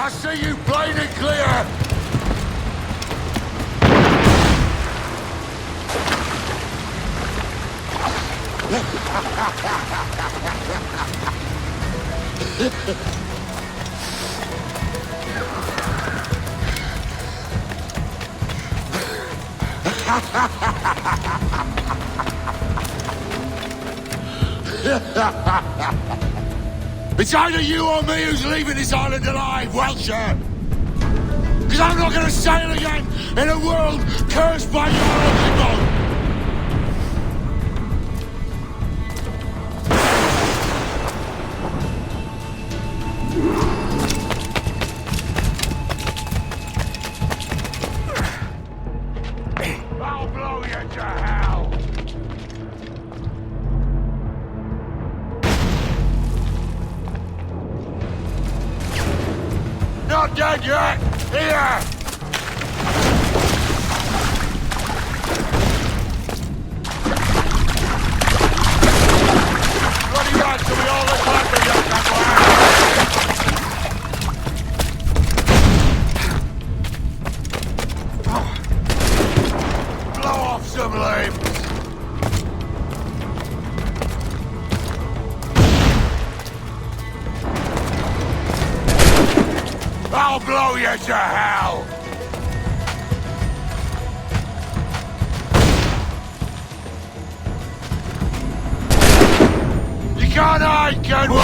I see you plain and clear! It's either you or me who's leaving this island alive, Welcher! Because I'm not gonna sail again in a world cursed by your ugly. I'll blow you to hell! Not dead yet! Here! Bloody right, so we all look like the young blow off some limbs! I'll blow you to hell! You can't hide, can we?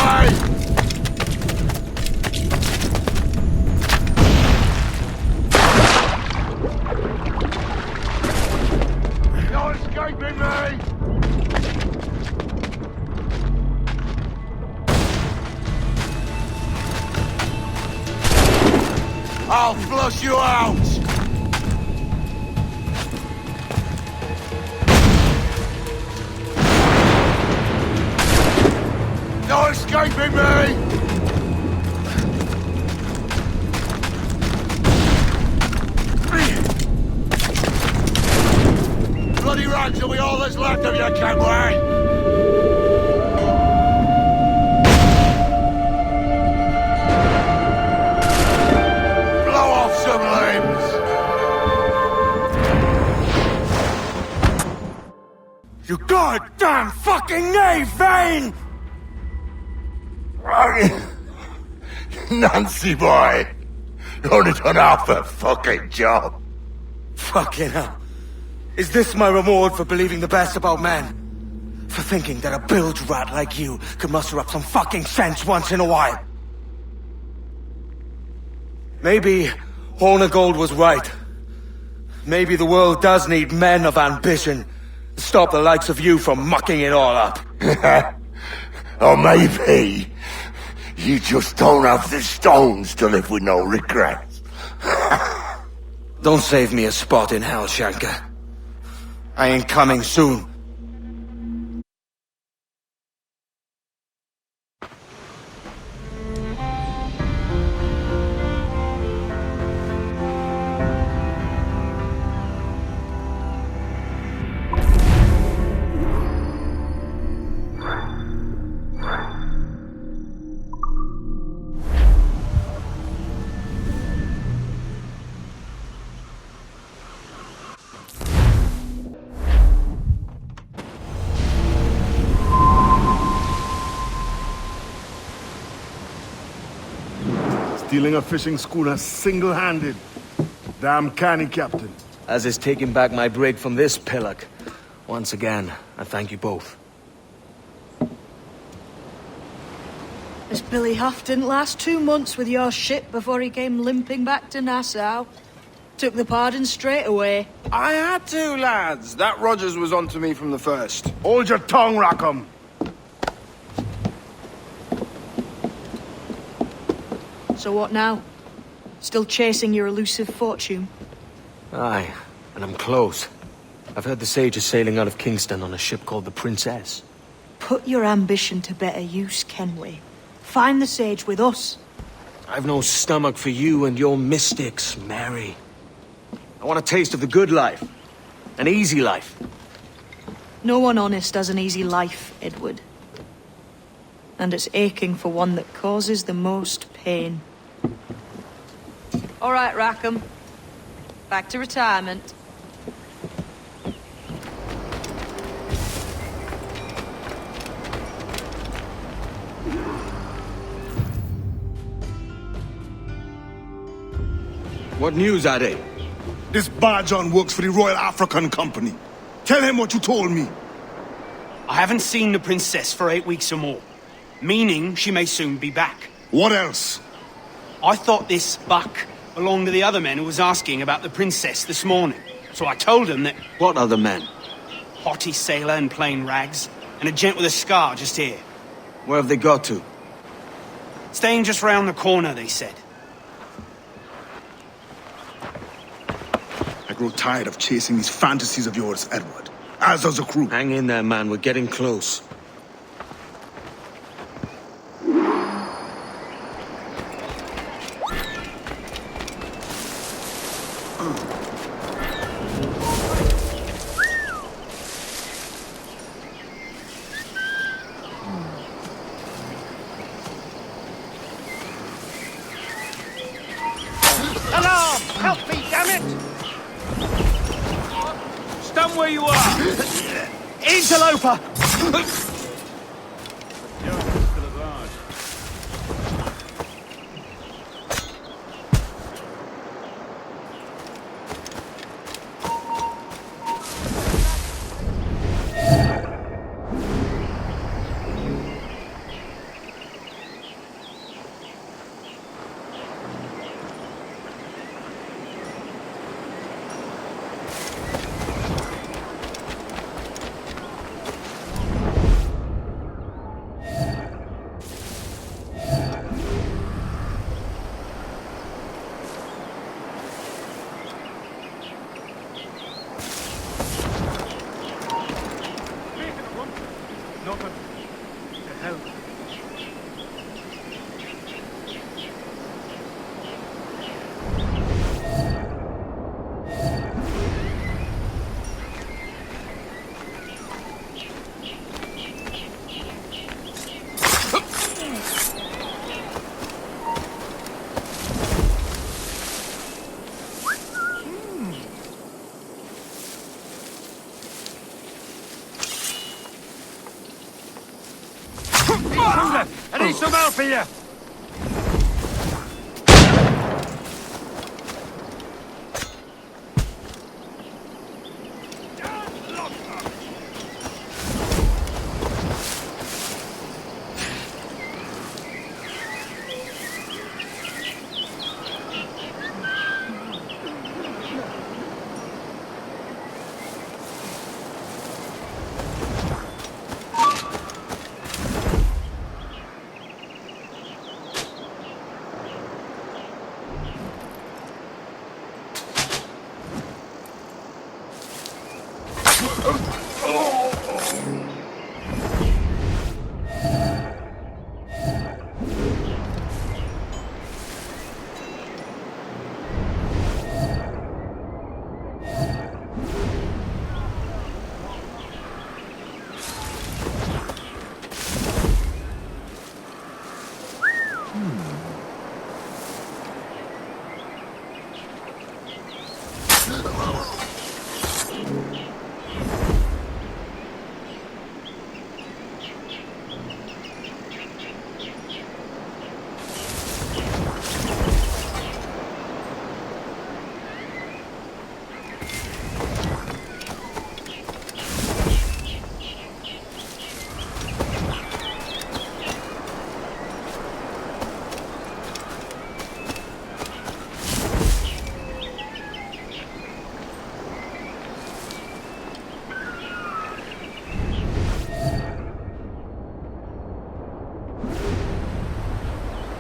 No escaping me! I'll flush you out! No escaping me! Bloody rags will be all that's left of you, Kenway! You goddamn fucking knave, Vane! Nancy boy, you only done half a fucking job. Fucking hell. Is this my reward for believing the best about men? For thinking that a bilge rat like you could muster up some fucking sense once in a while? Maybe Horner Gold was right. Maybe the world does need men of ambition. Stop the likes of you from mucking it all up. Or maybe you just don't have the stones to live with no regrets. Don't save me a spot in hell, Shanker. I ain't coming soon. Stealing a fishing schooner single-handed. Damn canny, Captain. As is taking back my brig from this pillock. Once again, I thank you both. This Billy Huff didn't last 2 months with your ship before he came limping back to Nassau. Took the pardon straight away. I had to, lads. That Rogers was on to me from the first. Hold your tongue, Rackham. So what now? Still chasing your elusive fortune? Aye, and I'm close. I've heard the Sage is sailing out of Kingston on a ship called the Princess. Put your ambition to better use, Kenway. Find the Sage with us. I've no stomach for you and your mystics, Mary. I want a taste of the good life. An easy life. No one honest has an easy life, Edward. And it's aching for one that causes the most pain. All right, Rackham. Back to retirement. What news are they? This Barjon works for the Royal African Company. Tell him what you told me. I haven't seen the princess for 8 weeks or more, meaning she may soon be back. What else? I thought this buck belonged to the other men who was asking about the princess this morning. So I told him that What other men? haughty sailor in plain rags, and a gent with a scar just here. Where have they got to? Staying just round the corner, they said. I grow tired of chasing these fantasies of yours, Edward. As does the crew. Hang in there, man. We're getting close. Alarm! Help me, damn it! Stand where you are! Interloper! Nothing. To help. I need some help here!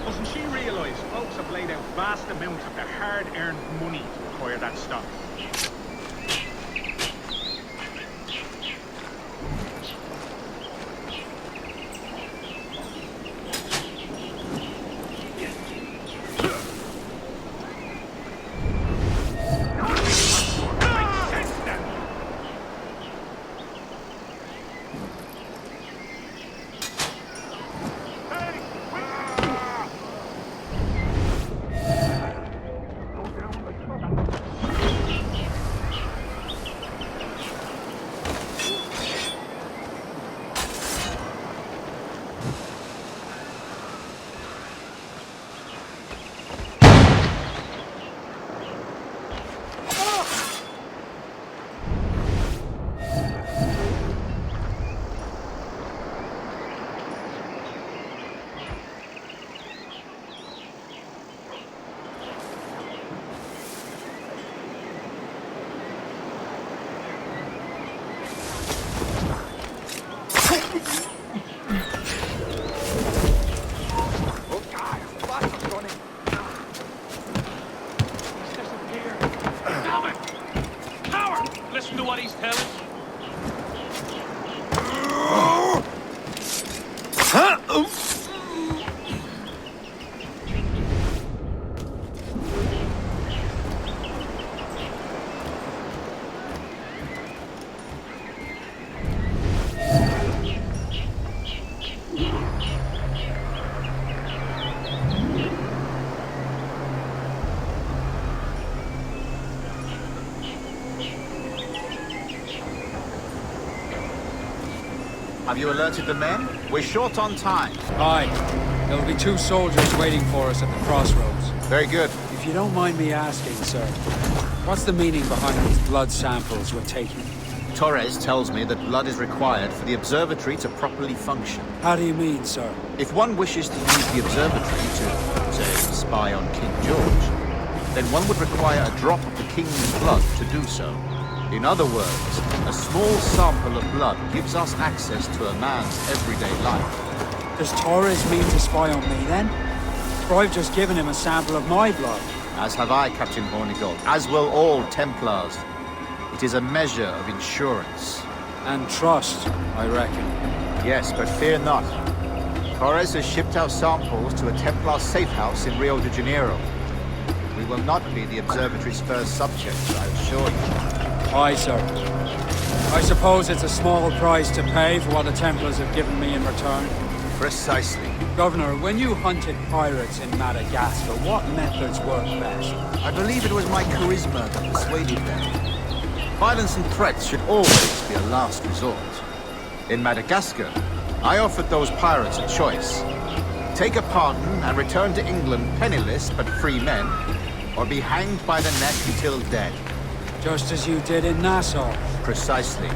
Doesn't she realise folks have laid out vast amounts of their hard-earned money to acquire that stock? Have you alerted the men? We're short on time. Aye. There'll be 2 soldiers waiting for us at the crossroads. Very good. If you don't mind me asking, sir, what's the meaning behind these blood samples we're taking? Torres tells me that blood is required for the observatory to properly function. How do you mean, sir? If one wishes to use the observatory to, say, spy on King George, then one would require a drop of the king's blood to do so. In other words, a small sample of blood gives us access to a man's everyday life. Does Torres mean to spy on me, then? For I've just given him a sample of my blood. As have I, Captain Hornigold, as will all Templars. It is a measure of insurance. And trust, I reckon. Yes, but fear not. Torres has shipped out samples to a Templar safe house in Rio de Janeiro. We will not be the observatory's first subjects, I assure you. Aye, sir. I suppose it's a small price to pay for what the Templars have given me in return. Precisely. Governor, when you hunted pirates in Madagascar, what methods worked best? I believe it was my charisma that persuaded them. Violence and threats should always be a last resort. In Madagascar, I offered those pirates a choice. Take a pardon and return to England penniless but free men, or be hanged by the neck until dead. Just as you did in Nassau. Precisely.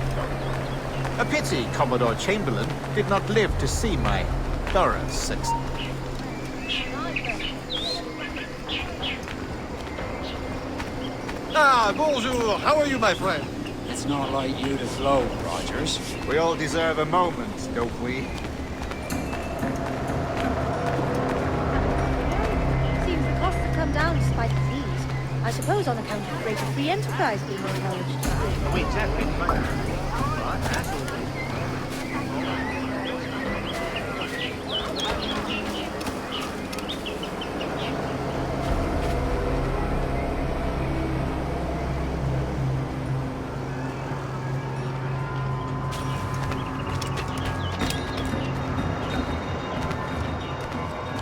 A pity Commodore Chamberlain did not live to see my thorough success. Ah, bonjour. How are you, my friend? It's not like you to gloat, Rogers. We all deserve a moment, don't we? Seems the costs have come down despite the fees. I suppose on account of greater free enterprise being encouraged. We exactly.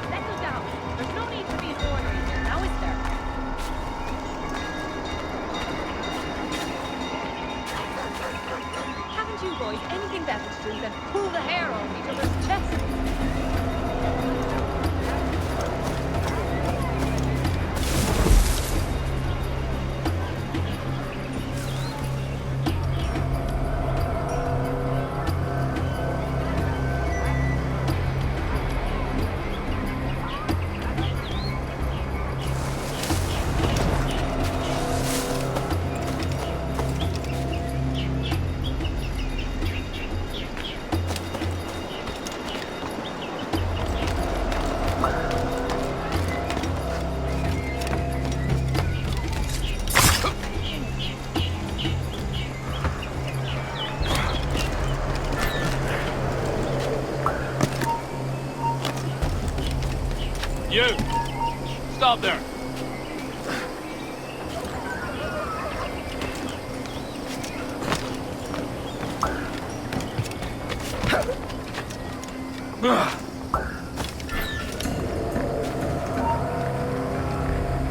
Settle down. There's no need to be an ornery here, now is there? Haven't you boys anything better to do than pull the hair off each other's chests? You! Stop there!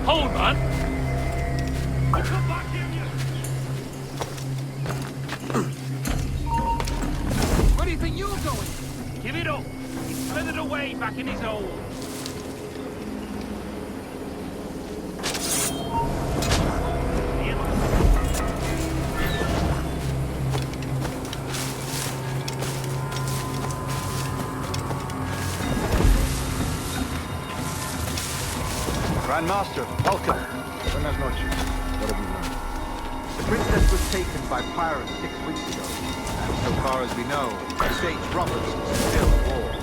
Hold, man! Come back here, you! Where do you think you're going? Give it up! He's slithered away back in his hole. Grandmaster, welcome. Buenas noches. What have you learned? The princess was taken by pirates 6 weeks ago, and so far as we know, Sage Roberts is still aboard.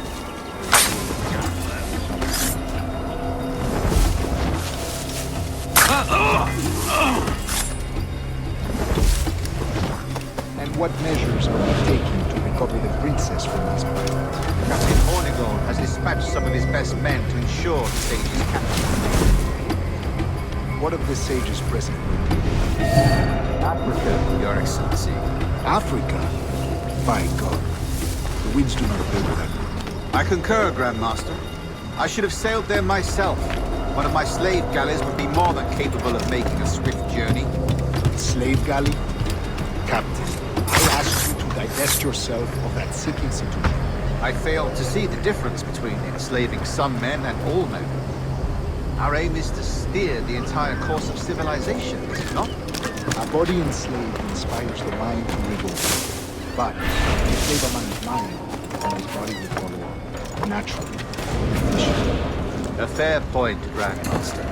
And what measures are we taking to recover the princess from these pirates? Captain Hornigold has dispatched some of his best men to ensure Sage's capture. What of the sage's present location? Africa, Your Excellency. Africa? By God. The winds do not favor that route. I concur, Grandmaster. I should have sailed there myself. One of my slave galleys would be more than capable of making a swift journey. Slave galley? Captain, I asked you to divert divest yourself of that sick institution. I fail to see the difference between enslaving some men and all men. Our aim is to steer the entire course of civilization, is it not? A body enslaved inspires the mind to revolt. But if you enslave a man's mind, then his body will follow naturally. A fair point, Grandmaster.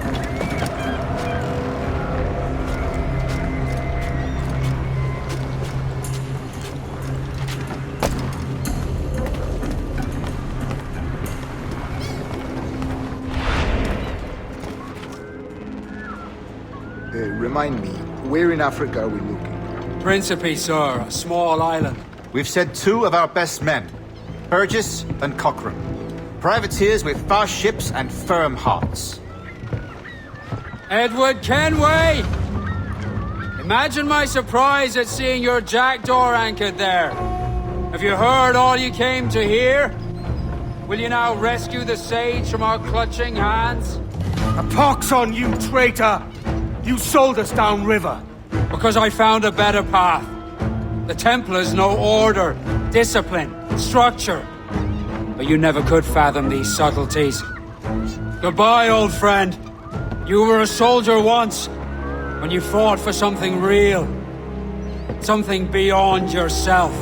Remind me, where in Africa are we looking? Principe, sir, a small island. We've sent 2 of our best men, Burgess and Cochrane. Privateers with fast ships and firm hearts. Edward Kenway! Imagine my surprise at seeing your jackdaw anchored there. Have you heard all you came to hear? Will you now rescue the sage from our clutching hands? A pox on you, traitor! You sold us downriver. Because I found a better path. The Templars know order, discipline, structure. But you never could fathom these subtleties. Goodbye, old friend. You were a soldier once, when you fought for something real. Something beyond yourself.